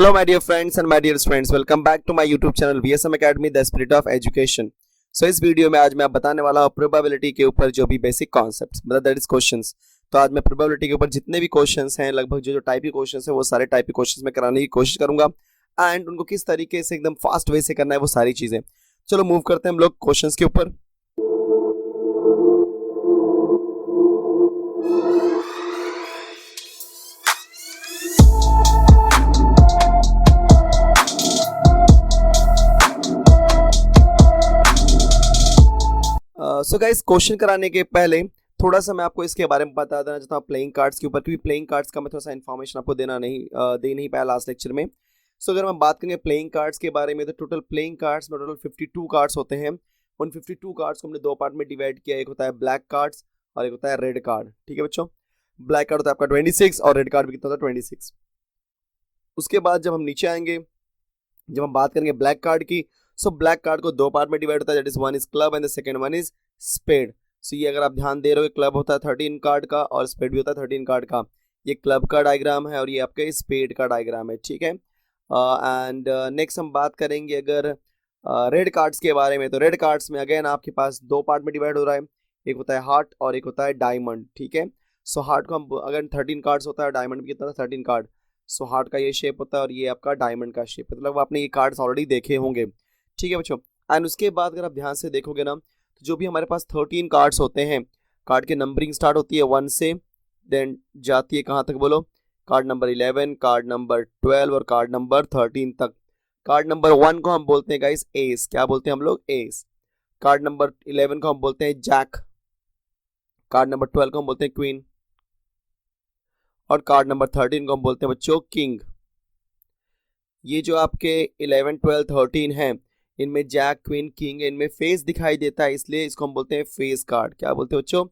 Hello my dear friends and my dear friends, welcome back to my YouTube channel VSM Academy The Spirit of Education। सो इस video में आज मैं आप बताने वाला हूँ प्रोबेबिलिटी के ऊपर जो भी बेसिक कॉन्सेप्ट्स मतलब दैट इज क्वेश्चंस। तो आज मैं प्रोबेबिलिटी के ऊपर जितने भी क्वेश्चंस हैं लगभग जो टाइप के क्वेश्चंस हैं वो सारे टाइप के क्वेश्चंस में कराने की कोशिश करूंगा एंड उनको किस तरीके से एकदम फास्ट वे से करना है वो सारी चीजें। चलो मूव करते हैं हम लोग क्वेश्चंस के ऊपर। सो गाइस क्वेश्चन कराने के पहले थोड़ा सा मैं आपको इसके बारे में बता देना चाहता हूँ प्लेइंग कार्ड्स के ऊपर, क्योंकि प्लेइंग कार्ड्स का मैं थोड़ा सा इन्फॉर्मेशन आपको दे नहीं पाया लास्ट लेक्चर में। सो अगर हम बात करेंगे प्लेइंग कार्ड्स के बारे में तो टोटल प्लेइंग कार्ड्स में टोटल 52 कार्ड्स होते हैं। उन 52 कार्ड्स को हमने दो पार्ट में डिवाइड किया, एक होता है ब्लैक कार्ड्स और एक होता है रेड कार्ड। ठीक है बच्चों, ब्लैक कार्ड होता है आपका 26 और रेड कार्ड भी कितना होता है 26। उसके बाद जब हम नीचे आएंगे, जब हम बात करेंगे ब्लैक कार्ड की, सो ब्लैक कार्ड को दो पार्ट में डिवाइड होता है, that is one is club and the second one is spade. So ये अगर आप ध्यान दे रहे हो, क्लब होता है 13 कार्ड का और स्पेड भी होता है 13 कार्ड का। ये क्लब का डायग्राम है और ये आपके स्पेड का डायग्राम है। ठीक है, एंड नेक्स्ट हम बात करेंगे अगर रेड कार्ड्स के बारे में, तो रेड कार्ड्स में अगेन आपके पास दो पार्ट में डिवाइड हो रहा है, एक होता है हार्ट और एक होता है डायमंड। ठीक है, सो हार्ट को हम अगर 13 कार्ड्स होता है, डायमंड भी कितना था 13 कार्ड। सो हार्ट का ये शेप होता है और ये आपका डायमंड का शेप है, मतलब आपने ये कार्ड्स ऑलरेडी देखे होंगे। ठीक है बच्चों, एंड उसके बाद अगर आप ध्यान से देखोगे ना, तो जो भी हमारे पास 13 कार्ड्स होते हैं, कार्ड की नंबरिंग स्टार्ट होती है 1 से, देन जाती है कहाँ तक बोलो, कार्ड नंबर 11, कार्ड नंबर 12 और कार्ड नंबर 13 तक। कार्ड नंबर 1 को हम बोलते हैं गाइस एस, क्या बोलते हैं हम लोग एस। कार्ड नंबर 11 को हम बोलते हैं जैक, कार्ड नंबर 12 को हम बोलते हैं क्वीन और कार्ड नंबर 13 को हम बोलते हैं बच्चों किंग। ये जो आपके 11, 12, 13 हैं, इनमें जैक, क्वीन, किंग, इनमें फेस दिखाई देता है, इसलिए इसको हम बोलते हैं फेस कार्ड। क्या बोलते हैं बच्चों?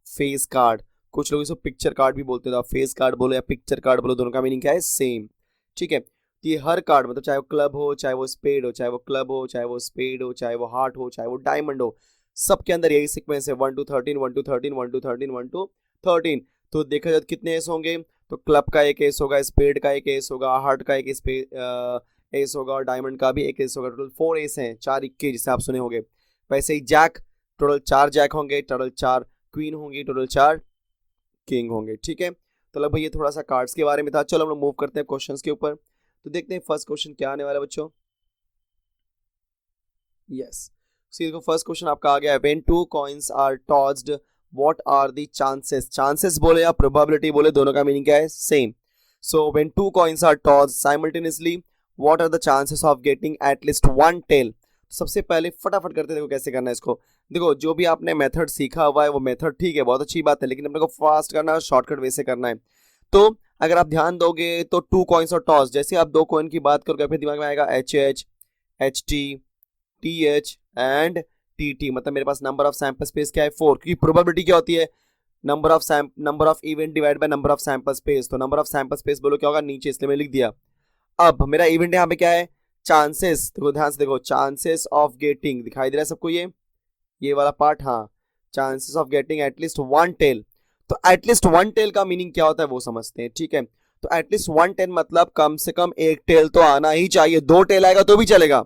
Face card. कुछ लोग इसको पिक्चर कार्ड भी बोलते हैं, तो आप फेस कार्ड बोलो या पिक्चर कार्ड बोलो, दोनों का मीनिंग क्या है? सेम। ठीक है, तो ये हर कार्ड मतलब चाहे वो क्लब हो, चाहे वो स्पेड हो, चाहे वो क्लब हो, चाहे वो स्पेड हो, चाहे वो हार्ट हो, चाहे वो डायमंड हो, सबके अंदर यही सीक्वेंस है 1 to 13, 1 to 13, 1 to 13, 1 to 13। तो देखा जाए कितने एस होंगे, तो क्लब का एक एस होगा, स्पेड का एक एस होगा, हार्ट का एक एस होगा और डायमंड का भी एक एस होगा। टोटल 4 एस हैं, 4 इक्के जिसे आप सुने होंगे। वैसे ही जैक, टोटल 4 जैक होंगे, टोटल 4 क्वीन होंगी, टोटल 4 किंग होंगे। ठीक है, तो लगभग ये थोड़ा सा कार्ड्स के बारे में था। चलो हम लोग मूव करते हैं क्वेश्चंस के ऊपर। तो देखते हैं फर्स्ट क्वेश्चन क्या आने वाला है बच्चों। यस, देखो फर्स्ट क्वेश्चन आपका आ गया है, when two coins are tossed what are the chances. Chances बोले या प्रोबेबिलिटी बोले, दोनों का मीनिंग क्या है? Same. So when two coins are tossed simultaneously what are the chances of getting at least one tail. सबसे पहले फटाफट करते देखो कैसे करना है इसको। देखो जो भी आपने मेथड सीखा हुआ है वो मेथड ठीक है, बहुत अच्छी बात है, लेकिन अपने को फास्ट करना है, शॉर्टकट वे से करना है। तो अगर आप ध्यान दोगे तो टू कॉइन्स और टॉस, जैसे आप दो कॉइन की बात करोगे फिर दिमाग में आएगा H H, H T, T H and T T, मतलब मेरे पास नंबर ऑफ सैंपल स्पेस क्या है 4, क्योंकि प्रोबेबिलिटी क्या होती है? Number of event divide by number of sample space. तो नंबर ऑफ सैंपल स्पेस बोलो क्या होगा नीचे, इसलिए मैं लिख दिया। अब मेरा इवेंट यहाँ पे क्या है? चांसेस। देखो ध्यान से देखो, चांसेस ऑफ गेटिंग, दिखाई दे रहा है सबको ये वाला पार्ट? हाँ, chances of getting at least one tail. तो एटलीस्ट वन टेल का मीनिंग क्या होता है वो समझते हैं। ठीक है, तो एटलीस्ट वन टेल मतलब कम से कम एक टेल तो आना ही चाहिए, दो टेल आएगा तो भी चलेगा।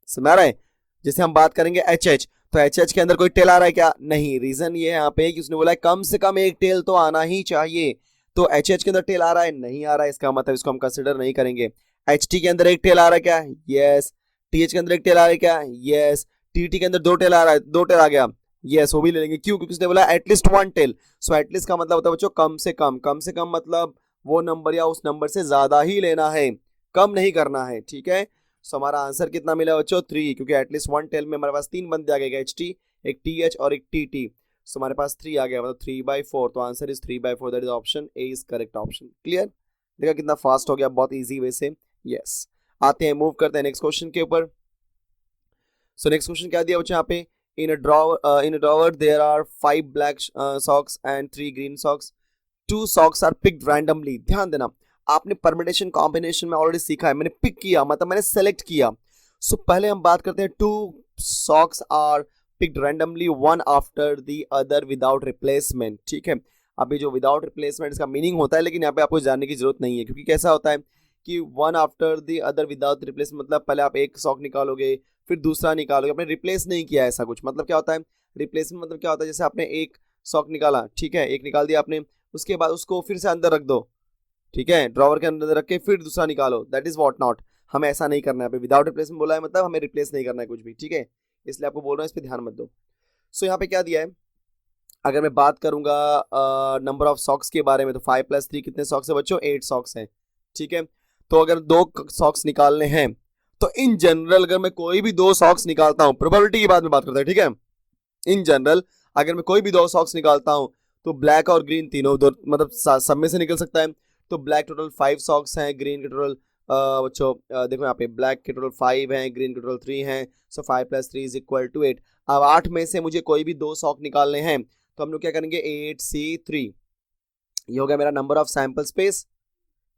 समझ रहा है? जैसे हम बात करेंगे एच एच, तो एच एच के अंदर कोई टेल आ रहा है क्या? नहीं। रीजन ये है यहाँ पे कि उसने बोला है कम से कम एक टेल तो आना ही चाहिए। तो एच एच के अंदर टेल आ रहा है? नहीं आ रहा है, इसका मतलब इसको हम कंसिडर नहीं करेंगे। एच टी के अंदर एक टेल आ रहा है क्या? यस। टी एच के अंदर एक टेल आ रहा है क्या? यस। टी टी के अंदर दो टेल आ रहा है, दो टेल आ गया, यस, वो भी ले लेंगे। क्यों? क्योंकि उसने बोला at least one tail. So at least का मतलब होता है बच्चों कम से कम। कम से कम मतलब वो नंबर या उस नंबर से ज्यादा ही लेना है, कम नहीं करना है। ठीक है, सो हमारा आंसर कितना मिला बच्चों? 3, क्योंकि एटलीस्ट वन टेल में हमारे पास 3 बंदे आ गए, एच टी, एक टी एच और एक टी टी। सो हमारे पास 3 आ गया, मतलब 3/4। तो answer is 3/4, that is option A is correct option. Clear? देखा कितना फास्ट हो गया, बहुत इजी वे से। यस, आते हैं, मूव करते हैं नेक्स्ट क्वेश्चन के ऊपर। सो नेक्स्ट क्वेश्चन क्या दिया बच्चों यहाँ पे? In a drawer there are 5 black socks and 3 green socks, 2 socks are picked randomly. ध्यान देना, आपने परम्यूटेशन कॉम्बिनेशन में ऑलरेडी सीखा है, मैंने पिक किया मतलब मैंने सेलेक्ट किया। सो पहले हम बात करते हैं 2 socks are picked randomly one after the other without replacement. ठीक है, अभी जो विदाउट रिप्लेसमेंट इसका मीनिंग होता है, लेकिन यहाँ पे आपको जानने की जरूरत नहीं है, क्योंकि कैसा होता है कि one after the other without replacement, मतलब पहले आप एक सॉक निकालोगे फिर दूसरा निकालोगे, आपने रिप्लेस नहीं किया ऐसा कुछ। मतलब क्या होता है रिप्लेसमेंट, मतलब क्या होता है जैसे आपने एक सॉक निकाला, ठीक है, एक निकाल दिया आपने, उसके बाद उसको फिर से अंदर रख दो, ठीक है, ड्रॉवर के अंदर रख के फिर दूसरा निकालो, दैट इज व्हाट नॉट। हमें ऐसा नहीं करना है, पे विदाउट रिप्लेसमेंट बोला है मतलब हमें रिप्लेस नहीं करना है कुछ भी, ठीक है, इसलिए आपको बोल रहा हूँ, इस पर ध्यान मत दो। सो यहाँ पे क्या दिया है, अगर मैं बात करूंगा नंबर ऑफ सॉक्स के बारे में, तो 5 + 3 कितने सॉक्स है बच्चों, 8 सॉक्स हैं, ठीक है। तो अगर 2 सॉक्स निकालने हैं तो इन जनरल अगर मैं कोई भी 2 सॉक्स निकालता हूं, प्रोबेबिलिटी की बात में बात करते हैं, ठीक है, इन जनरल अगर मैं कोई भी 2 सॉक्स निकालता हूं तो ब्लैक और ग्रीन तीनों दो मतलब सब में से निकल सकता है। तो ब्लैक टोटल 5 सॉक्स हैं, ग्रीन के टोटल बच्चों देखो यहाँ पे ब्लैक के टोटल 5 हैं, ग्रीन के टोटल 3 हैं, सो 5 + 3 = 8। अब 8 में से मुझे कोई भी 2 सॉक निकालने हैं, तो हम लोग क्या करेंगे 8C3, ये हो गया मेरा नंबर ऑफ सैंपल स्पेस,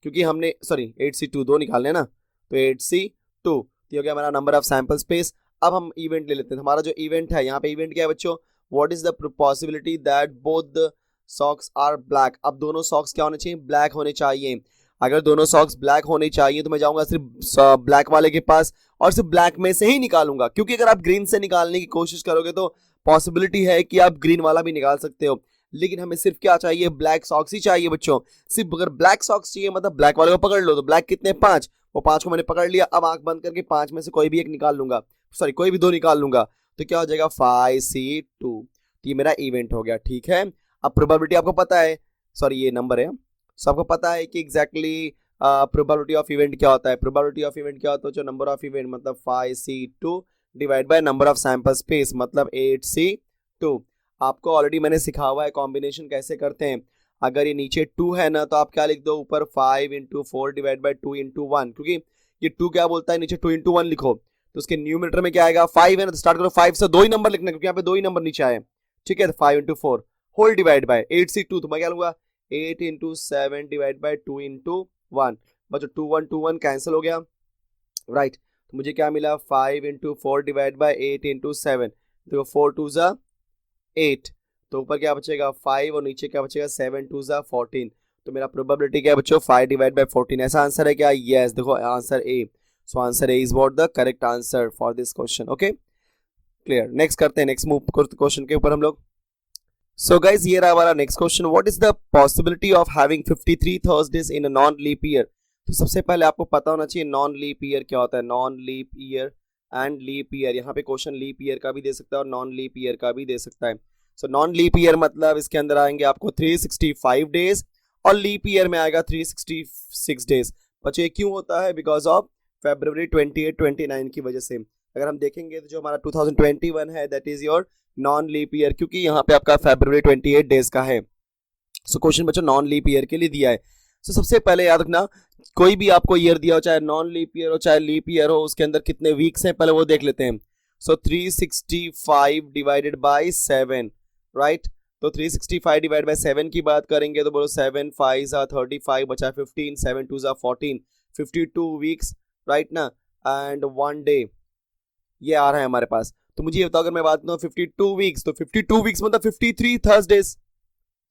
क्योंकि हमने सॉरी 8C2 2 निकालने हैं ना, तो 8C2 ये हो गया हमारा नंबर ऑफ सैंपल स्पेस। अब हम इवेंट ले लेते हैं, हमारा जो इवेंट है यहाँ पे इवेंट क्या है बच्चों, what is the possibility that both the socks are black. अब दोनों सॉक्स क्या होने चाहिए, ब्लैक होने चाहिए। अगर दोनों सॉक्स ब्लैक होने चाहिए तो मैं जाऊंगा सिर्फ ब्लैक वाले के पास और सिर्फ ब्लैक में से ही निकालूंगा, क्योंकि अगर आप ग्रीन से निकालने की कोशिश करोगे तो पॉसिबिलिटी है कि आप ग्रीन वाला भी निकाल सकते हो, लेकिन हमें सिर्फ क्या चाहिए, ब्लैक सॉक्स ही चाहिए बच्चों। सिर्फ अगर ब्लैक सॉक्स चाहिए मतलब ब्लैक वाले को पकड़ लो, तो ब्लैक कितने 5, वो 5 को मैंने पकड़ लिया। अब आंख बंद करके 5 में से कोई भी एक निकाल लूंगा, सॉरी कोई भी 2 निकाल लूंगा, तो क्या हो जाएगा 5C2, ये मेरा इवेंट हो गया, ठीक है। अब प्रोबेबिलिटी आपको पता है, सॉरी ये नंबर है, सो आपको पता है कि एग्जैक्टली प्रोबेबिलिटी ऑफ इवेंट क्या होता है। प्रोबेबिलिटी ऑफ इवेंट क्या होता है, जो नंबर ऑफ इवेंट मतलब 5C2 divide by number of sample space मतलब 8C2। आपको ऑलरेडी मैंने सिखा हुआ है कॉम्बिनेशन कैसे करते हैं। अगर ये नीचे 2 है ना, तो आप क्या लिख दो ऊपर 5 × 4 डिवाइड बाय 2 × 1, क्योंकि ये 2 क्या बोलता है नीचे 2 × 1 लिखो, तो उसके न्यूमरेटर में क्या आएगा 5 है ना, तो स्टार्ट करो 5 से 2 ही नंबर लिखना, क्योंकि यहाँ पे 2 ही नंबर नीचे आए, ठीक है। तो 5 × 4 होल डिवाइड बाय 8C2, तो मैं क्या लूंगा 8 × 7 डिवाइड बाय 2 × 1, बच्चों 2 1 2 1 कैंसिल हो गया, राइट। तो मुझे क्या मिला 5 × 4 डिवाइड बाय 8 × 7, देखो 4 2 ज़ा 8, तो ऊपर क्या बचेगा 5 और नीचे क्या बचेगा 7 2 ज़ा 14। तो मेरा प्रोबेबिलिटी क्या है बच्चों 5 डिवाइड बाय 14, ऐसा आंसर है क्या, यस, देखो answer A. So answer A is what the correct answer for this question, okay clear. Next करते हैं, नेक्स्ट मूव क्वेश्चन के ऊपर हम लोग। सो गाइस ये रहा हमारा next question, what is the possibility of having 53 Thursdays in a non leap year. तो सबसे पहले आपको पता होना चाहिए नॉन लीप ईयर क्या होता है, non leap year and leap year. यहाँ पे क्वेश्चन लीप ईयर का भी दे सकता है और नॉन लीप ईयर का भी दे सकता है। सो नॉन लीप ईयर मतलब इसके अंदर आएंगे आपको 365 डेज और लीप ईयर में आएगा 366 डेज। बच्चों ये क्यों होता है, बिकॉज ऑफ February 28 29 की वजह से। अगर हम देखेंगे तो जो हमारा 2021 है that is your non leap year, क्योंकि यहाँ पे आपका February 28 डेज का है। सो क्वेश्चन बच्चों नॉन लीप ईयर के लिए दिया है। सो सबसे पहले याद रखना कोई भी आपको ईयर दिया हो, चाहे नॉन लीप ईयर हो चाहे लीप ईयर हो, उसके अंदर कितने वीक्स हैं पहले वो देख लेते हैं। सो 365 डिवाइडेड बाई 7, राइट। तो 365 डिवाइड बाई 7 की बात करेंगे तो बोलो 7 5 ज़ा 35 बचा 15, 7 2 ज़ा 14, 52 वीक्स, राइट ना, एंड 1 डे ये आ रहा है हमारे पास। तो मुझे ये बताओ अगर मैं बात करूँ 52 वीक्स, तो 52 वीक्स मतलब 53 थर्सडेज,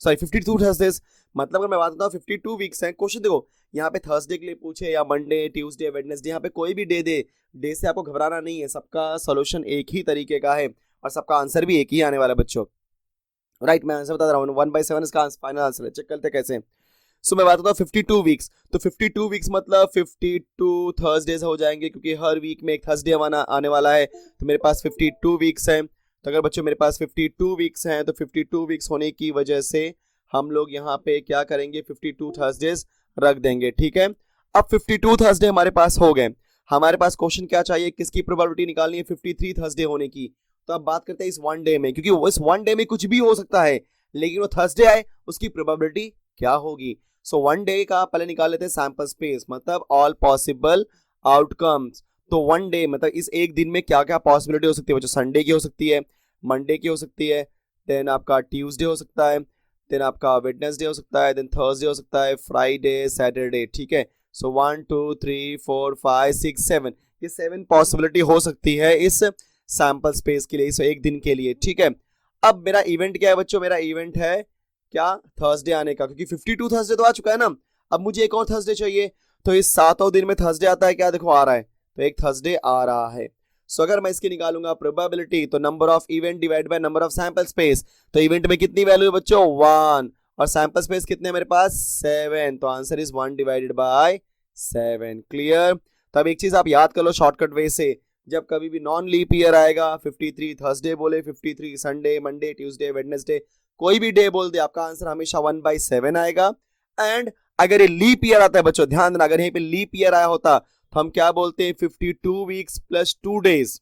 सॉरी 52 थर्सडेज, मतलब अगर मैं बात करता हूँ 52 वीक्स हैं। क्वेश्चन देखो यहाँ पे थर्सडे के लिए पूछे या मंडे ट्यूसडे वेडनेसडे, यहाँ पे कोई भी डे दे, डे से आपको घबराना नहीं है, सबका सोल्यूशन एक ही तरीके का है और सबका आंसर भी एक ही आने वाला है बच्चों, राइट। मैं आंसर बता रहा हूँ 1/7 इसका फाइनल आंसर है, चेक करते कैसे। सो मैं बात करता हूँ 52 वीक्स, तो 52 वीक्स मतलब 52 थर्सडेज हो जाएंगे, क्योंकि हर वीक में एक थर्सडे आने वाला है। तो मेरे पास 52 वीक्स हैं। तो अगर बच्चों मेरे पास 52 वीक्स हैं तो 52 वीक्स होने की वजह से हम लोग यहाँ पे क्या करेंगे 52 थर्सडेज रख देंगे, ठीक है। अब 52 थर्सडे हमारे पास हो गए, हमारे पास क्वेश्चन क्या चाहिए, किसकी प्रोबेबिलिटी निकालनी है 53 थर्सडे होने की। तो अब बात करते हैं इस 1 डे में, क्योंकि वो इस 1 डे में कुछ भी हो सकता है, लेकिन वो थर्सडे आए उसकी प्रोबेबिलिटी क्या होगी। सो 1 डे का पहले निकाल लेते हैं सैंपल स्पेस, मतलब ऑल पॉसिबल आउटकम्स। तो 1 डे मतलब इस एक दिन में क्या क्या पॉसिबिलिटी हो सकती है बच्चों, संडे की हो सकती है, मंडे की हो सकती है, देन आपका ट्यूसडे हो सकता है, देन आपका वेडनेसडे हो सकता है, देन थर्सडे हो सकता है, फ्राइडे, सैटरडे, ठीक है। सो 1 2 3 4 5 6 7 ये 7 पॉसिबिलिटी हो सकती है इस सैंपल स्पेस के लिए, इस एक दिन के लिए, ठीक है। अब मेरा इवेंट क्या है बच्चों, मेरा इवेंट है क्या थर्सडे आने का, क्योंकि 52 थर्सडे तो आ चुका है ना। अब मुझे एक और थर्सडे चाहिए, तो इस 7 दिन में थर्सडे आता है क्या, देखो आ रहा है, तो एक थर्सडे आ रहा है। सो अगर मैं इसकी निकालूंगा प्रोबेबिलिटी, तो number of event divide by number of sample space, तो इवेंट में कितनी वैल्यू है बच्चों 1, और सैंपल स्पेस कितने मेरे पास 7, तो answer is 1 divided by 7। Clear. तो अब एक चीज आप याद कर लो शॉर्टकट वे से, जब कभी भी नॉन लीप ईयर आएगा, 53 थर्सडे बोले, 53 संडे, मंडे, ट्यूसडे, वेडनेसडे, कोई भी डे बोल दे, आपका आंसर हमेशा 1/7 आएगा। एंड अगर ये लीप ईयर आता है बच्चों, ध्यान देना, अगर यहीं पे लीप ईयर आया होता तो हम क्या बोलते हैं 52 वीक्स प्लस 2 डेज,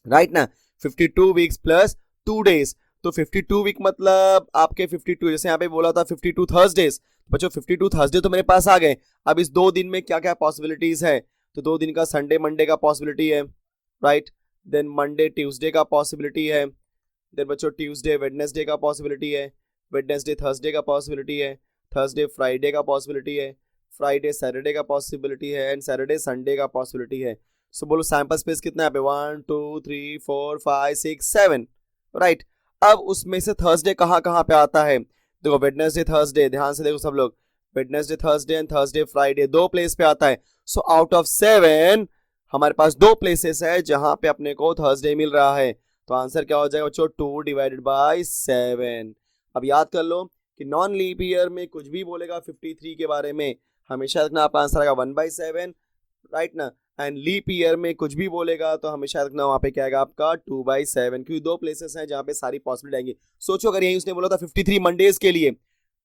राइट ना, 52 वीक्स प्लस 2 डेज। तो 52 वीक मतलब आपके 52, जैसे यहाँ पे बोला था 52 थर्सडेज, बच्चों 52 थर्सडे तो मेरे पास आ गए। अब इस 2 दिन में क्या क्या पॉसिबिलिटीज है, तो 2 दिन का संडे मंडे का पॉसिबिलिटी है, राइट, देन मंडे ट्यूसडे का पॉसिबिलिटी है, देन बच्चों ट्यूसडे वेडनेसडे का पॉसिबिलिटी है, वेडनेसडे थर्सडे का पॉसिबिलिटी है, थर्सडे फ्राइडे का पॉसिबिलिटी है, फ्राइडे सैटरडे का पॉसिबिलिटी है, एंड सैटरडे संडे का पॉसिबिलिटी है। सो बोलो सैंपल स्पेस कितना है पे 1 2 3 4 5 6 7, राइट। अब उसमें से थर्सडे कहाँ कहाँ पे आता है, देखो वेडनेसडे थर्सडे, ध्यान से देखो सब लोग, Wednesday Thursday and Thursday Friday 2 place पे आता है। सो आउट ऑफ 7 हमारे पास 2 प्लेसेस है जहां पे अपने को थर्सडे मिल रहा है, तो आंसर क्या हो जाएगा बच्चों 2 डिवाइडेड बाय 7। अब याद कर लो कि नॉन लीप ईयर में कुछ भी बोलेगा 53 के बारे में, हमेशा रखना आपका आंसर आएगा 1/7, राइट ना। एंड लीप ईयर में कुछ भी बोलेगा तो हमेशा रखना वहां पे क्या आएगा आपका 2/7, क्योंकि 2 प्लेसेस हैं जहां पे सारी पॉसिबिलिटी आएंगी। सोचो अगर यही उसने बोला था 53 मंडेज के लिए,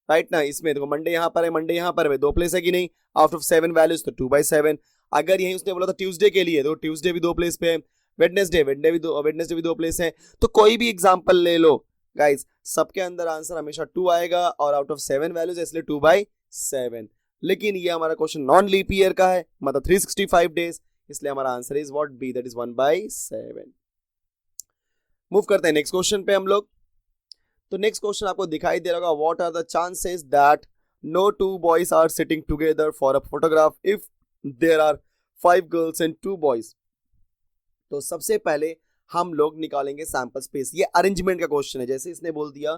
राइट ना, इसमें देखो मंडे यहाँ पर है, मंडे यहाँ पर है, 2 प्लेस है कि नहीं, आउट ऑफ 7 वैल्यूज तो 2/7। अगर यही उसने बोला था ट्यूसडे के लिए, तो ट्यूसडे भी 2 प्लेस पे है, वेडनेसडे भी 2 प्लेस है, तो कोई भी एग्जांपल ले लो गाइस, सबके अंदर आंसर हमेशा 2 आएगा, और आउट ऑफ 7 वैल्यूज है इसलिए 2/7। लेकिन ये हमारा क्वेश्चन नॉन लीप ईयर का है, मतलब 365 डेज, इसलिए हमारा answer is what B, that is 1/7। Move करते हैं नेक्स्ट क्वेश्चन पे हम लोग। तो नेक्स्ट क्वेश्चन आपको दिखाई दे रहा होगा, what are the chances that no 2 boys are sitting together for a photograph if there are 5 girls and 2 boys. तो सबसे पहले हम लोग निकालेंगे सैंपल स्पेस, ये अरेंजमेंट का क्वेश्चन है, जैसे इसने बोल दिया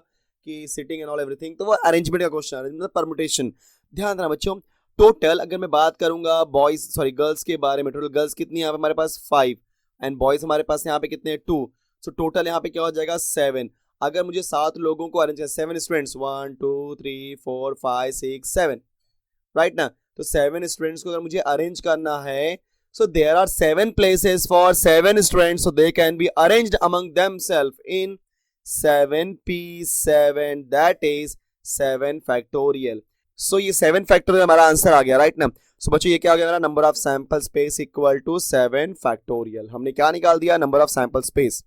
कि सिटिंग एंड ऑल एवरीथिंग, तो वो अरेंजमेंट का क्वेश्चन है, मतलब परमुटेशन। ध्यान रखना बच्चों, टोटल अगर मैं बात करूंगा गर्ल्स के बारे में, टोटल गर्ल्स कितनी यहाँ पे हमारे पास 5, एंड बॉयज हमारे पास यहाँ पे कितने 2, सो टोटल यहाँ पे क्या हो जाएगा 7। अगर मुझे 7 लोगों को अरेंज करना, 7 स्टूडेंट्स, 1 2 3 4 5 6 7, राइट ना, तो 7 स्टूडेंट्स को अगर मुझे अरेंज करना है, so there are 7 places for 7 students, so they can be arranged among themselves in 7p7, that is 7 factorial। so ये 7 factorial हमारा आंसर आ गया, राइट ना। सो बच्चों ये क्या हो गया हमारा, number of sample space equal to 7 factorial, हमने क्या निकाल दिया, नंबर ऑफ सैंपल स्पेस।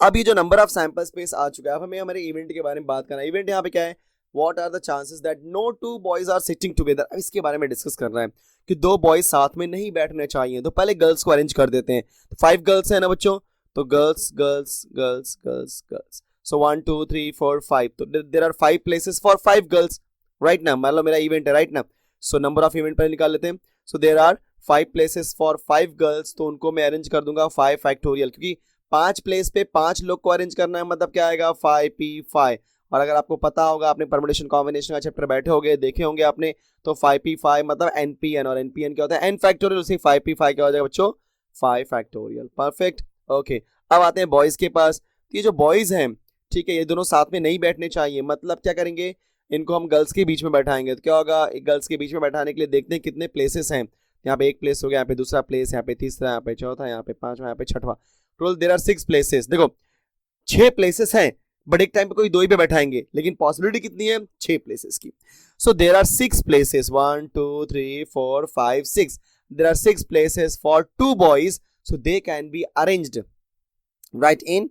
अब ये जो नंबर ऑफ सैंपल स्पेस आ चुका है, अब हमें हमारे इवेंट के बारे में बात करना है। इवेंट यहाँ पे क्या है, what are the chances that no 2 boys are sitting together, अब इसके बारे में डिस्कस करना है कि 2 बॉयज साथ में नहीं बैठने चाहिए, तो पहले गर्ल्स को अरेंज कर देते हैं। तो 5 गर्ल्स है ना बच्चों, तो girls girls girls girls girls, so 1 2 3 4 5, तो there are 5 places for 5 girls, right ना, मान लो मेरा इवेंट है, राइट ना। सो नंबर ऑफ इवेंट पहले निकाल लेते हैं। So there are 5 places for 5 girls, तो उनको मैं अरेंज कर दूंगा 5 फैक्टोरियल, क्योंकि 5 प्लेस पे 5 लोग को अरेंज करना है, मतलब क्या आएगा 5p5। और अगर आपको पता होगा, आपने परमुटेशन कॉम्बिनेशन का चैप्टर बैठे होंगे, देखे होंगे आपने, तो 5p5 मतलब npn, और npn क्या होता है n फैक्टोरियल, उसी 5p5 क्या हो जाएगा बच्चों 5 फैक्टोरियल, परफेक्ट। ओके, अब आते हैं बॉयज के पास। ये जो बॉयज हैं, ठीक है, ये दोनों साथ में नहीं बैठने चाहिए, मतलब क्या करेंगे, इनको हम गर्ल्स के बीच में बैठाएंगे, तो क्या होगा, गर्ल्स के बीच में बैठाने के लिए देखते हैं कितने प्लेसेस हैं। यहाँ पे एक प्लेस हो गया, यहाँ पे दूसरा प्लेस, यहाँ पे तीसरा, यहाँ पे चौथा, यहाँ पे पांचवा, यहाँ पे छठवा, टोटल देयर आर 6 प्लेसेस। देखो 6 प्लेसेस हैं, बट एक टाइम पे कोई 2 ही पे बैठाएंगे, लेकिन पॉसिबिलिटी कितनी है 6 प्लेसेस की। So there are 6 places, 1 2 3 4 5 6, there are 6 places for 2 boys, so they can be arranged right in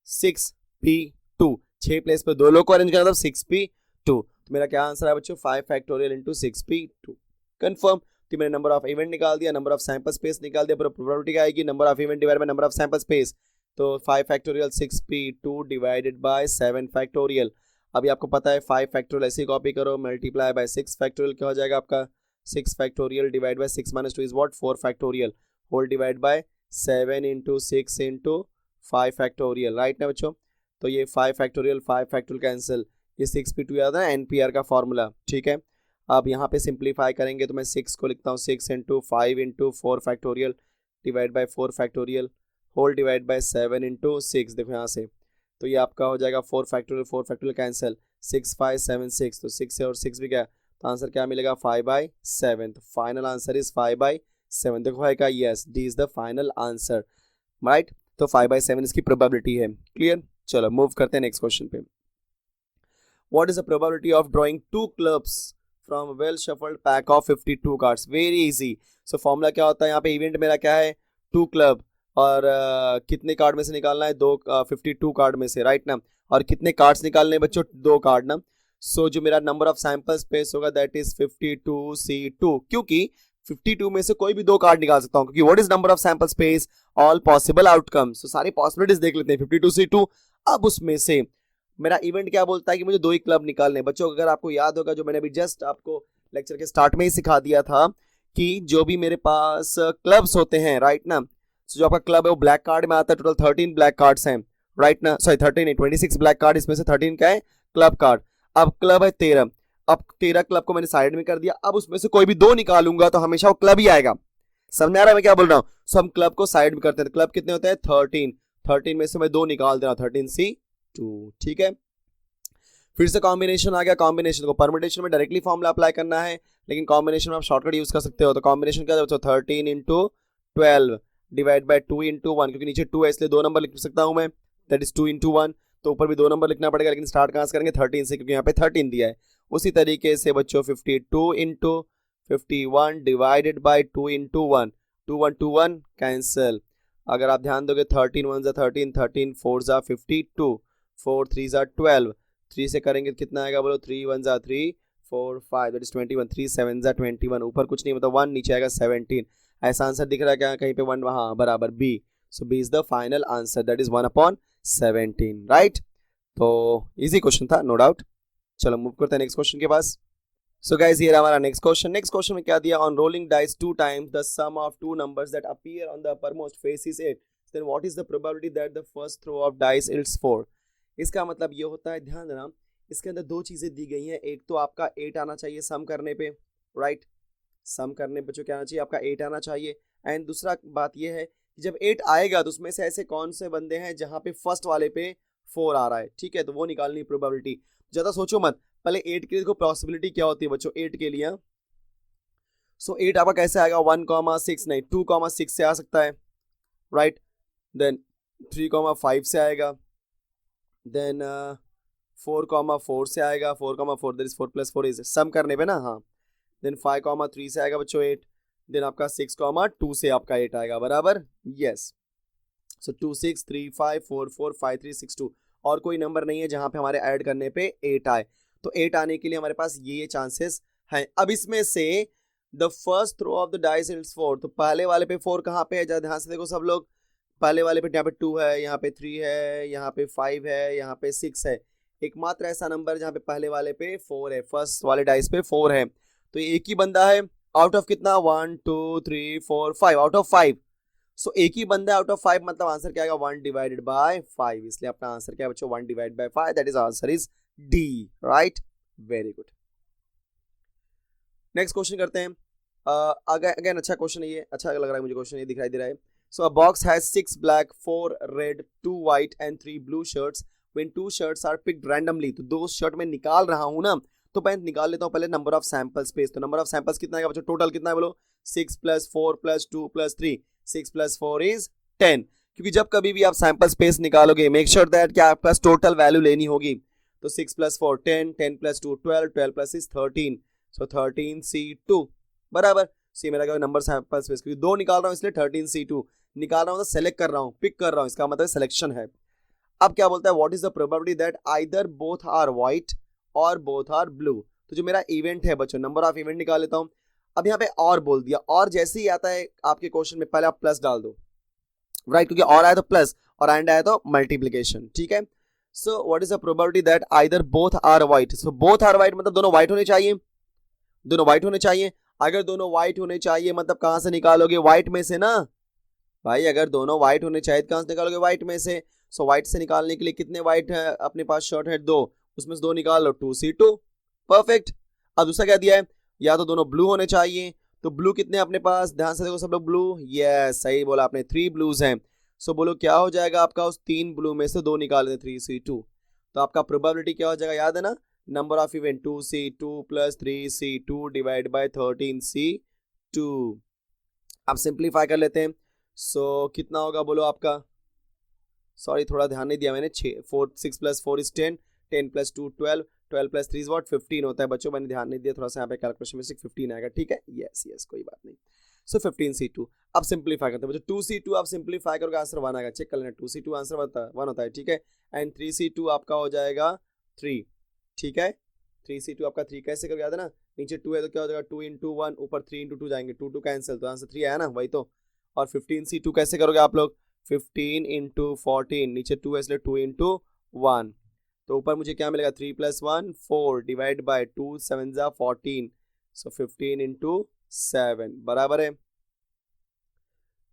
6p2। 6 place पे 2 लोग को अरेंज करना, मतलब 6p2। तो मेरा क्या आंसर है बच्चों 5 फैक्टोरियल इंटू 6p2, कंफर्म। तो मैंने नंबर ऑफ इवेंट निकाल दिया, नंबर ऑफ सैंपल स्पेस निकाल दिया, प्रोबेबिलिटी क्या आएगी, number of event divide by number of sample space, तो 5 factorial 6p2 divided by 7 factorial. अभी आपको पता है 5 फैक्टोरियल ऐसे कॉपी करो, मल्टीप्लाई बाय 6 फैक्टोरियल, क्या हो जाएगा आपका 6 factorial divide by 6 minus 2 is what 4 factorial, whole divide by 7 into 6 into 5 factorial, right ना बच्चों। तो ये 5 फैक्टोरियल कैंसिल, ये 6p2 याद है एनपीआर का फॉर्मूला, ठीक है। अब यहाँ पे सिंप्लीफाई करेंगे तो मैं 6 को लिखता हूँ 6 into 5 into 4 factorial divide by 4 factorial whole divide by 7 into 6। देखो यहाँ से तो ये आपका हो जाएगा 4 फैक्टोरियल कैंसिल 6 5 7 6, तो 6 से और 6 भी गया तो आंसर क्या मिलेगा 5/7। तो फाइनल आंसर इज 5/7। देखो भाई yes D is the final answer right. तो 5/7 इसकी प्रोबेबिलिटी है। क्लियर। चलो मूव करते हैं नेक्स्ट क्वेश्चन पे। What is the probability of drawing 2 clubs from well shuffled pack of 52 cards. Very easy. So formula क्या होता है यहाँ पे, इवेंट मेरा क्या है 2 क्लब और कितने कार्ड में से निकालना है 52 कार्ड में से राइट ना। और कितने कार्ड्स निकालने हैं बच्चों 2 कार्ड ना। सो जो मेरा नंबर ऑफ सैंपल स्पेस होगा दैट इज 52C2, क्योंकि 52 में से कोई भी 2 कार्ड निकाल सकता हूं, क्योंकि what is number of sample space all possible outcomes. तो सारी पॉसिबिलिटीज देख लेते हैं 52C2। अब उसमें से मेरा इवेंट क्या बोलता है कि मुझे 2 ही क्लब निकालने हैं। बच्चों अगर आपको याद होगा जो मैंने अभी जस्ट आपको लेक्चर के स्टार्ट में ही सिखा दिया था कि जो भी मेरे पास क्लब्स होते हैं राइट ना, so जो आपका क्लब है वो ब्लैक कार्ड में आता है। टोटल 13 ब्लैक कार्ड्स हैं राइट ना, सॉरी 13 नहीं 26 ब्लैक कार्ड, इसमें से 13 क्या है क्लब कार्ड। अब क्लब है 13, अब 13 क्लब को मैंने साइड में कर दिया। अब उसमें से कोई भी 2 निकालूंगा तो हमेशा वो क्लब ही आएगा। समझ में आ रहा है मैं क्या बोल रहा हूँ। सो हम क्लब को साइड में करते हैं। क्लब कितने होते हैं 13 में से मैं 2 निकाल दे रहा हूँ 13C2। ठीक है। फिर से कॉम्बिनेशन आ गया। कॉम्बिनेशन को परम्यूटेशन में डायरेक्टली फॉर्मूला अप्लाई करना है, लेकिन कॉम्बिनेशन में आप शॉर्टकट यूज कर सकते हो। तो कॉम्बिनेशन क्या है 13 इंटू 12 डिवाइड बाई 2 इंटू 1, क्योंकि नीचे 2 है इसलिए 2 नंबर लिख सकता हूं मैं, दैट इज 2 इंटू 1। तो ऊपर भी 2 नंबर लिखना पड़ेगा, लेकिन स्टार्ट कहां से करेंगे 13 से, क्योंकि यहाँ पे 13 दिया है। उसी तरीके से बच्चों 52 into 51 divided by 2 into 1, 2 1 cancel. अगर आप ध्यान दोगे 13 1 13, 13 4 52, 4 3 12, 3 से करेंगे कितना आएगा बोलो 3 1 3 4 5 दैट इज 21, 3 7 21। ऊपर कुछ नहीं मतलब 1, नीचे आएगा 17। ऐसा आंसर दिख रहा है क्या कहीं पे 1, वहां बराबर B. So B is the final answer, that is 1/17 right. तो इजी क्वेश्चन था नो डाउट। चलो मूव करते हैं नेक्स्ट क्वेश्चन के पास। सो गाइस ये हमारा नेक्स्ट क्वेश्चन। नेक्स्ट क्वेश्चन में क्या दिया, on rolling dice 2 times the sum of 2 numbers that appear on the uppermost face is 8, then what is the probability that the first throw of dice is 4। इसका मतलब ये होता है, ध्यान देना इसके अंदर 2 चीजें दी गई हैं। एक तो आपका 8 आना चाहिए सम करने पे राइट, सम करने पे जो क्या आना चाहिए आपका 8 आना चाहिए। एंड दूसरा बात ये है कि जब 8 आएगा तो उसमें से ऐसे कौन से बंदे हैं जहां पे फर्स्ट वाले पे 4 आ रहा है। ठीक है, तो वो निकालनी प्रोबेबिलिटी। ज्यादा सोचो मत, पहले 8 के लिए देखो पॉसिबिलिटी क्या होती है बच्चों 8 के लिए। सो 8 आपका कैसे आएगा 1,6 नहीं 2,6 से आ सकता है राइट, देन 3,5 से आएगा, देन 4,4 से आएगा, 4,4 दैट इज 4 + 4 इज सम करने पे ना हाँ, देन 5,3 से आएगा बच्चों 8, देन आपका 6,2 से आपका 8 आएगा बराबर यस। सो 2 6 3 5 4 4 5 3 6 2, और कोई नंबर नहीं है जहां पे हमारे ऐड करने पे 8 आए। तो 8 आने के लिए हमारे पास ये चांसेस हैं। अब इसमें से the first throw of the dice is 4, तो पहले वाले पे 4 कहाँ पे है, ध्यान से देखो सब लोग। पहले वाले पे यहाँ पे 2 है, यहाँ पे 3 है, यहाँ पे 5 है, यहाँ पे 6 है। एकमात्र ऐसा नंबर जहाँ पे पहले वाले पे 4 है, फर्स्ट वाले डाइस पे 4 है। तो एक ही बंदा है आउट ऑफ कितना 1 2 3 4 5 आउट ऑफ 5। सो एक ही बंदा है आउट ऑफ 5, मतलब आंसर क्या आएगा 1 डिवाइडेड बाय 5। इसलिए अपना आंसर क्या है बच्चों 1 divide by 5, that is answer is D right. Very good. Next question करते हैं। अगेन अच्छा क्वेश्चन है ये, अच्छा लग रहा है मुझे क्वेश्चन, ये दिखाई दे रहा है। So a box has 6 black 4 red 2 white and 3 blue shirts when 2 shirts are picked randomly. तो 2 शर्ट में निकाल रहा हूं ना, तो मैं निकाल लेता हूं पहले नंबर ऑफ सैंपल स्पेस। तो नंबर ऑफ सैंपल्स कितना है बच्चों, टोटल कितना है बोलो 6 + 4 + 2 + 3, 6 + 4 इज 10। क्योंकि जब कभी भी आप सैंपल स्पेस निकालोगे मेक श्योर दैट कि आपके पास टोटल वैल्यू लेनी होगी। तो 6 + 4 10, 10 + 2 12, 12 + 6 13, सो 13C2 बराबर। सी मेरा क्या नंबर सैंपल स्पेस, क्योंकि 2 निकाल रहा हूं इसलिए 13C2 निकाल रहा हूं, तो सेलेक्ट कर रहा हूं, पिक कर रहा हूं, इसका मतलब सिलेक्शन है। अब क्या बोलता है what is the probability that either both are white or both are blue. तो जो मेरा इवेंट है बच्चों नंबर ऑफ इवेंट निकाल लेता हूं। अब यहाँ पे और बोल दिया, और जैसे ही आता है आपके क्वेश्चन में पहले आप प्लस डाल दो राइट, क्योंकि और आया तो प्लस और एंड आया तो मल्टीप्लीकेशन। ठीक है, so what is the probability that either both are white. So both are white मतलब दोनों व्हाइट होने चाहिए, दोनों व्हाइट होने चाहिए। अगर दोनों व्हाइट होने चाहिए मतलब कहां से निकालोगे, व्हाइट में से ना भाई। अगर दोनों व्हाइट होने चाहिए तो कहां से निकालोगे, व्हाइट में से। सो व्हाइट से निकालने के लिए कितने व्हाइट है अपने पास शर्ट है 2, उसमें से 2 निकाल लो 2C2 परफेक्ट। अब दूसरा क्या दिया है या तो दोनों ब्लू होने चाहिए। तो ब्लू कितने अपने पास, ध्यान से देखो सब लोग, ब्लू, यस सही बोला आपने, 3 ब्लूज हैं। सो बोलो क्या हो जाएगा आपका, उस 3 ब्लू में से 2 निकाल दें, 3C2। तो आपका प्रोबेबिलिटी क्या हो जाएगा, याद है ना, number of event 2C2 plus 3C2 divide by 13C2। अब सिंप्लीफाई कर लेते हैं। सो कितना होगा बोलो आपका, सॉरी थोड़ा ध्यान नहीं दिया मैंने, 6 plus 4 is 10, 10 plus 2 12, 12 plus 3 is what 15 होता है बच्चों, मैंने ध्यान नहीं दिया थोड़ा सा, यहाँ पे कैलकुलेशन में 15 आएगा, ठीक है, यस यस कोई बात नहीं। सो 15C2 अब सिंप्लीफाई करते हैं बच्चों, 2C2 आप सिंप्लीफाई करोगे आंसर 1 आएगा, चेक कर लेना, 2C2 आंसर 1 होता है, ठीक है। एंड 3C2 आपका हो जाएगा 3, ठीक है। 3C2 आपका 3 कैसे करोगे, याद है ना, नीचे 2 है तो क्या हो जाएगा 2 इंटू 1, ऊपर 3 इंटू 2 जाएंगे, 2 2 कैंसिल, तो आंसर 3 आया ना, वही तो। और 15C2 कैसे करोगे आप लोग, 15 इंटू 14, नीचे 2 है इसलिए 2 इंटू 1, तो ऊपर मुझे क्या मिलेगा 3 प्लस 1 4 डिवाइड बाय 2 7 जा 14, सो 15 इंटू 7 बराबर है।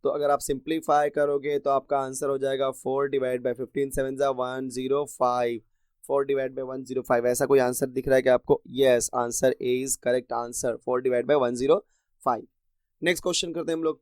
तो अगर आप सिंप्लीफाई करोगे तो आपका आंसर हो जाएगा 4 डिवाइड बाय 15 7 जा 105, 4 डिवाइड बाय 105, ऐसा कोई आंसर दिख रहा है क्या आपको, yes answer A is correct answer, 4 divide by 105। Next question करते हैं हम लोग।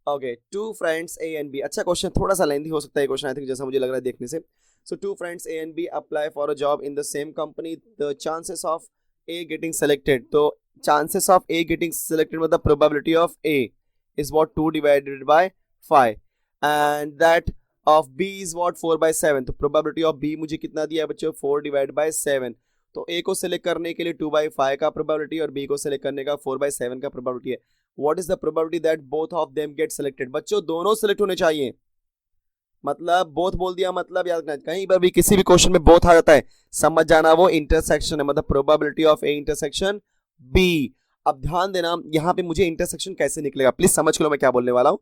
Okay, two friends A and B, अच्छा क्वेश्चन थोड़ा सा लेंथी हो सकता है क्वेश्चन, आई थिंक जैसा मुझे लग रहा है देखने से। So two friends A and B apply for a job in the same company, the chances of A getting selected, तो chances of A getting selected मतलब probability of A is what 2 divided by 5 and that of B is what 4 by 7, तो probability of B मुझे कितना दिया है बच्चों 4 divide by 7, तो ए को सिलेक्ट करने के लिए 2 बाई 5 का प्रोबेबिलिटी और बी को सिलेक्ट करने का 4 बाई 7 का प्रोबेबिलिटी है। What is the probability that both of them get selected, बच्चों दोनों सिलेक्ट होने चाहिए, मतलब बोथ बोल दिया मतलब याद रखना, कहीं पर भी किसी भी क्वेश्चन में बोथ आ जाता है, समझ जाना वो इंटरसेक्शन है, मतलब probability of A intersection B. अब ध्यान देना यहाँ पे मुझे इंटरसेक्शन कैसे निकलेगा, प्लीज समझ लो मैं क्या बोलने वाला हूँ।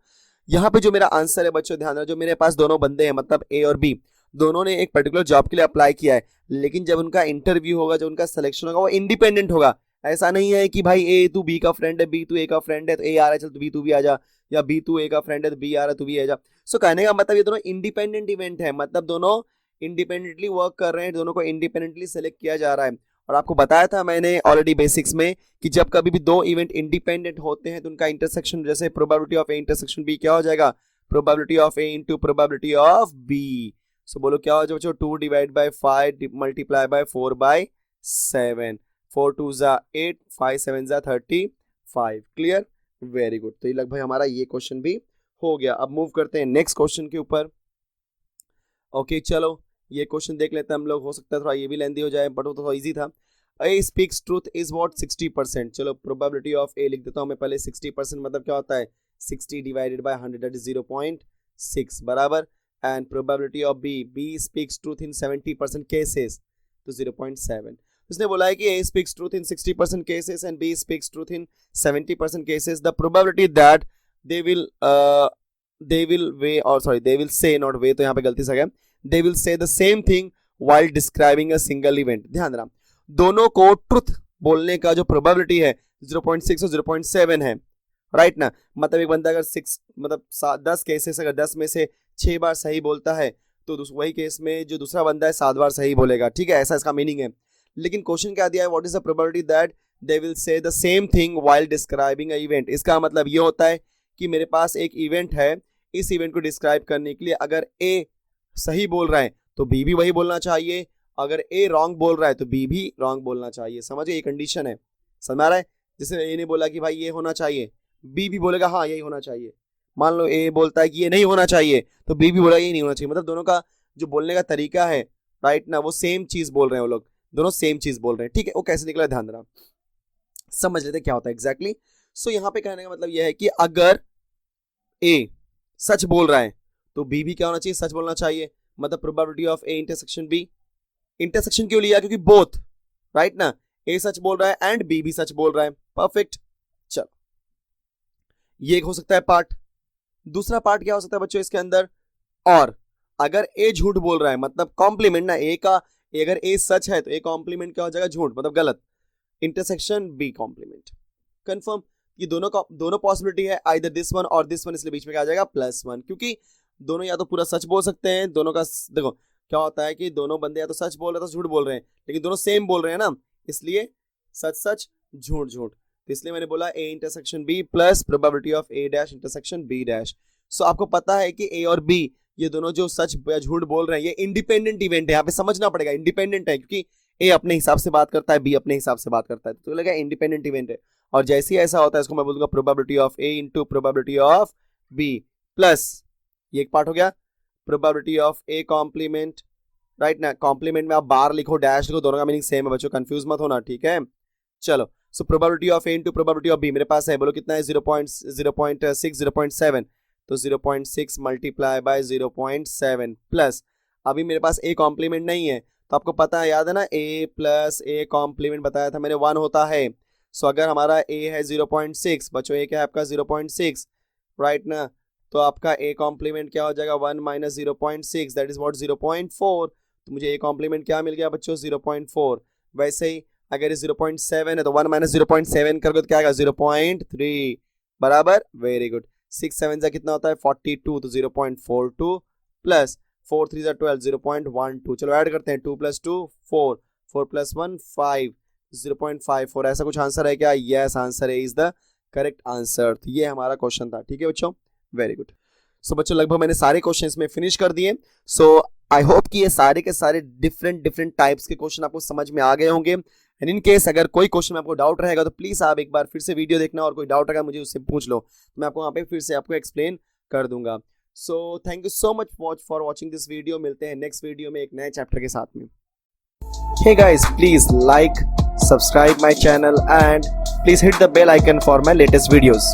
यहाँ पे जो मेरा आंसर है बच्चों ध्यान देना, जो मेरे पास दोनों बंदे हैं मतलब ए और बी, दोनों ने एक पर्टिकुलर जॉब के लिए अप्लाई किया है, लेकिन जब उनका इंटरव्यू होगा, जब उनका सिलेक्शन होगा, वो इंडिपेंडेंट होगा। ऐसा नहीं है कि भाई ए तू बी का फ्रेंड है, बी तू ए का फ्रेंड है, तो ए आ रहा है चल तू भी आ जा, या बी तू ए का फ्रेंड है तो बी आ रहा है तू भी आ जा। सो कहने का मतलब ये दोनों इंडिपेंडेंट इवेंट है, मतलब दोनों इंडिपेंडेंटली वर्क कर रहे हैं, दोनों को इंडिपेंडेंटली सेलेक्ट किया जा रहा है। और आपको बताया था मैंने ऑलरेडी बेसिक्स में कि जब कभी भी दो इवेंट इंडिपेंडेंट होते हैं तो उनका इंटरसेक्शन, जैसे probability of A intersection B क्या हो जाएगा, probability of A into probability of B. So बोलो क्या हो जाए बच्चों, 2 divide by 5 multiply by 4 by 7, 4 2 जा 8, 5 7 जा 35, क्लियर, वेरी गुड। तो ये लगभग हमारा ये क्वेश्चन भी हो गया। अब मूव करते हैं नेक्स्ट क्वेश्चन के ऊपर। ओके चलो ये क्वेश्चन देख लेते हैं हम लोग, हो सकता है थोड़ा ये भी लेंदी हो जाए बट वो तो थोड़ा इजी था। ए स्पीक्स ट्रूथ इज व्हाट 60%, चलो प्रोबेबिलिटी ऑफ ए लिख देता हूं मैं पहले, 60% मतलब क्या होता है 60 डिवाइडेड बाय 100 दैट इज 0.6 बराबर, and probability of B, B speaks truth in 70% cases, तो 0.7। उसने बोला है कि A speaks truth in 60% cases and B speaks truth in 70% cases, the probability that they will say, not way तो यहाँ पे गलती से गया, they will say the same thing while describing a single event। ध्यान देना दोनों को ट्रुथ बोलने का जो प्रोबेबिलिटी है 0.6 और 0.7 है, राइट ना, मतलब एक बंदा अगर 6 मतलब 10 केसेस अगर 10 में से 6 बार सही बोलता है तो वही केस में जो दूसरा बंदा है 7 बार सही बोलेगा, ठीक है, ऐसा इसका मीनिंग है। लेकिन क्वेश्चन क्या दिया है, what is the probability that they will say the same thing while describing a event, इसका मतलब ये होता है कि मेरे पास एक इवेंट है, इस इवेंट को डिस्क्राइब करने के लिए अगर ए सही बोल रहा है तो बी भी वही बोलना चाहिए, अगर ए रॉन्ग बोल रहा है तो बी भी रॉन्ग बोलना चाहिए, समझिए ये कंडीशन है, समझ आ रहा है। जैसे ए ने बोला कि भाई ये होना चाहिए, बी भी बोलेगा हाँ यही होना चाहिए, मान लो ए बोलता है कि ये नहीं होना चाहिए तो बी भी बोला ये नहीं होना चाहिए, मतलब दोनों का जो बोलने का तरीका है, राइट ना, वो सेम चीज बोल रहे हैं, वो लोग दोनों सेम चीज बोल रहे हैं, ठीक है। वो कैसे निकला ध्यान देना, समझ लेते क्या होता है एग्जैक्टली। सो यहाँ पे कहने का मतलब यह है कि अगर ए सच बोल रहा है तो बी भी क्या होना चाहिए, सच बोलना चाहिए, मतलब probability of A intersection B. Intersection क्यों लिया, क्योंकि बोथ, राइट ना, ए सच बोल रहा है एंड बी भी सच बोल रहा है, परफेक्ट। चलो ये हो सकता है पार्ट। दूसरा पार्ट क्या हो सकता है बच्चों इसके अंदर, और अगर ए झूठ बोल रहा है मतलब कॉम्प्लीमेंट ना, ए का अगर ए सच है तो ए कॉम्प्लीमेंट क्या हो जाएगा, झूठ मतलब गलत, इंटरसेक्शन बी कॉम्प्लीमेंट, कंफर्म। ये दोनों पॉसिबिलिटी है, आइदर दिस वन और दिस वन, इसलिए बीच में क्या आ जाएगा +1, क्योंकि दोनों या तो पूरा सच बोल सकते हैं, दोनों का देखो क्या होता है कि दोनों बंदे या तो सच बोल रहे हैं तो झूठ बोल रहे हैं, लेकिन दोनों सेम बोल रहे हैं ना, इसलिए सच सच झूठ झूठ, तो इसलिए मैंने बोला A intersection B plus probability of A dash intersection B dash. So आपको पता है कि A और B ये दोनों जो सच या झूठ बोल रहे हैं ये इंडिपेंडेंट इवेंट है, यहाँ पे समझना पड़ेगा इंडिपेंडेंट है, क्योंकि A अपने हिसाब से बात करता है, B अपने हिसाब से बात करता है, तो लगा इंडिपेंडेंट इवेंट है। और जैसे ही ऐसा होता है इसको मैं बोलूंगा probability of A into probability of B plus, ये एक पार्ट हो गया, probability of A complement, right ना, कॉम्प्लीमेंट में आप बार लिखो डैश लिखो, दोनों का मीनिंग सेम है बच्चों, कंफ्यूज मत होना, ठीक है। चलो, so probability of A into probability of B मेरे पास है, बोलो कितना है, 0.6 0.7, तो 0.6 मल्टीप्लाई बाय 0.7 प्लस, अभी मेरे पास A कॉम्प्लीमेंट नहीं है, तो आपको पता है, याद है ना, A प्लस A कॉम्प्लीमेंट बताया था मैंने 1 होता है। सो अगर हमारा A है 0.6, बच्चों A क्या है आपका 0.6, राइट ना, तो आपका A कॉम्प्लीमेंट क्या हो जाएगा 1 माइनस 0.6 दैट इज व्हाट 0.4, तो मुझे A कॉम्प्लीमेंट क्या मिल गया बच्चों 0.4। वैसे ही अगर 0.7 है तो 1 माइनस 0.7 करोगे तो क्या आएगा 0.3 बराबर, वेरी गुड। 6 7 जा कितना होता है 42, तो 0.42 प्लस 4 3 जा 12 0.12, चलो ऐड करते हैं 2 प्लस 2 4 4 प्लस 1 5 0.54, ऐसा कुछ आंसर है क्या? Yes, answer is the correct answer. तो ये हमारा क्वेश्चन था, ठीक है बच्चों, वेरी गुड। सो बच्चों लगभग मैंने सारे क्वेश्चन इसमें फिनिश कर दिए। सो आई होप कि ये सारे के सारे डिफरेंट टाइप्स के क्वेश्चन आपको समझ में आ गए होंगे। एंड इन केस अगर कोई क्वेश्चन में आपको डाउट रहेगा तो प्लीज आप एक बार फिर से वीडियो देखना, और कोई डाउट अगर मुझे उससे पूछ लो तो मैं आपको वहाँ पे फिर से आपको एक्सप्लेन कर दूंगा। So thank you so much for watching this video. मिलते हैं नेक्स्ट वीडियो में एक नए चैप्टर के साथ में। Hey guys, please like, subscribe my channel and please hit the bell icon for my latest videos.